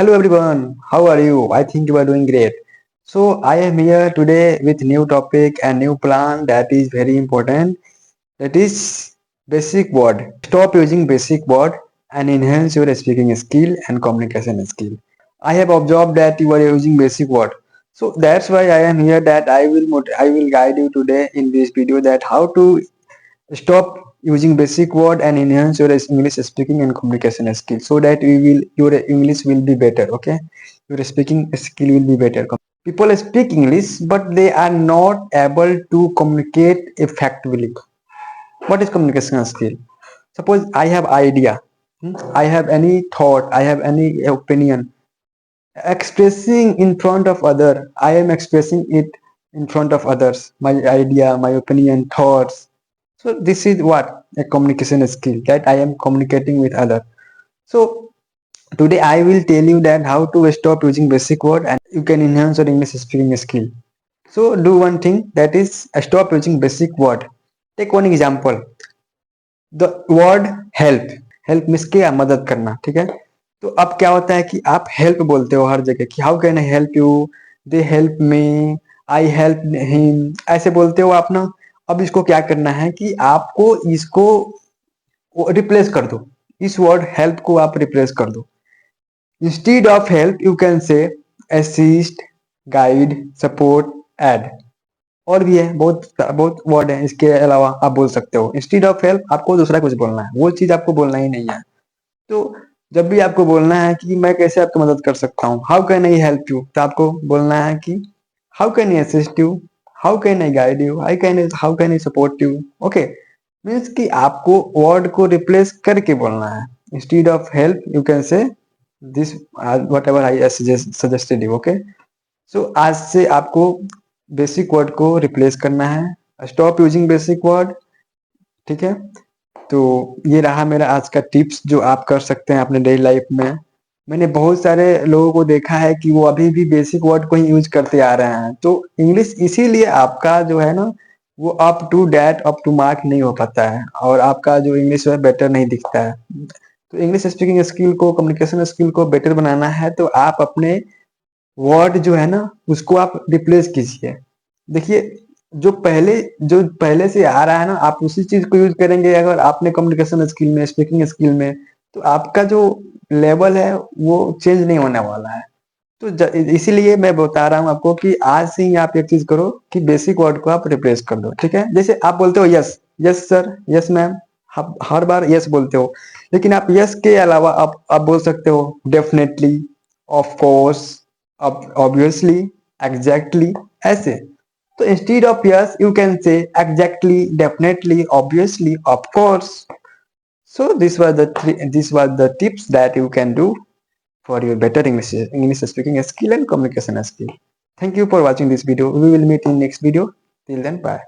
Hello everyone, how are you? I think you are doing great. So I am here today with new topic and new plan that is very important. That is basic word. Stop using basic word and enhance your speaking skill and communication skill. I have observed that you are using basic word. So that's why I am here that I will guide you today in this video that how to stop using basic word and enhance your English speaking and communication skill so that your English will be better. Okay, your speaking skill will be better. People speak English but they are not able to communicate effectively. What is communication skill? Suppose I have idea, I have any thought, I have any opinion, expressing in front of other, I am expressing it in front of others, my idea, my opinion, thoughts. So this is what a communication skill, that I am communicating with other. So today I will tell you that how to stop using basic word and you can enhance your English speaking skill. So do one thing, that is stop using basic word. Take one example, the word help. Help means क्या, मदद करना. ठीक है, तो अब क्या होता है कि आप हेल्प बोलते हो हर जगह कि how can I help you, they help me, I help him, ऐसे बोलते हो आप ना. अब इसको क्या करना है कि आपको इसको रिप्लेस कर दो. इस वर्ड हेल्प को आप रिप्लेस कर दो. Instead of help you can say assist, guide, support, aid. और भी है, बहुत बहुत वर्ड है, इसके अलावा आप बोल सकते हो. इंस्टीड ऑफ हेल्प आपको दूसरा कुछ बोलना है, वो चीज आपको बोलना ही नहीं है. तो जब भी आपको बोलना है कि मैं कैसे आपकी मदद कर सकता हूँ, how can I help you, तो आपको बोलना है कि how can I assist you, how can I guide you, how can I support you. Okay, means कि आपको वर्ड को रिप्लेस करके बोलना है. Instead of help you can say this, whatever I suggested you. Okay, so आज से आपको basic word को रिप्लेस करना है. Stop using basic word. ठीक है, तो ये रहा मेरा आज का टिप्स जो आप कर सकते हैं अपने डेली लाइफ में. मैंने बहुत सारे लोगों को देखा है कि वो अभी भी बेसिक वर्ड को ही यूज करते आ रहे हैं. तो इंग्लिश इसीलिए आपका जो है ना, वो up to date, up to mark नहीं हो पाता है और आपका जो इंग्लिश है बेटर नहीं दिखता है. तो इंग्लिश स्पीकिंग स्किल को, कम्युनिकेशन स्किल को बेटर बनाना है तो आप अपने वर्ड जो है ना उसको आप रिप्लेस कीजिए. देखिए, जो पहले से आ रहा है ना, आप उसी चीज को यूज करेंगे. अगर आपने कम्युनिकेशन स्किल में, स्पीकिंग स्किल में, तो आपका जो लेवल है वो चेंज नहीं होने वाला है. तो इसीलिए मैं बता रहा हूँ आपको कि आज से ही आप एक चीज करो कि बेसिक वर्ड को आप रिप्लेस कर दो. ठीक है, जैसे आप बोलते हो yes, yes sir, yes ma'am, आप हर बार यस बोलते हो, लेकिन आप यस के अलावा आप बोल सकते हो definitely, of course, obviously, exactly, ऐसे. तो instead of yes you can से exactly, definitely, obviously, of course. So this was the tips that you can do for your better English speaking skill and communication skill. Thank you for watching this video. We will meet in next video. Till then, bye.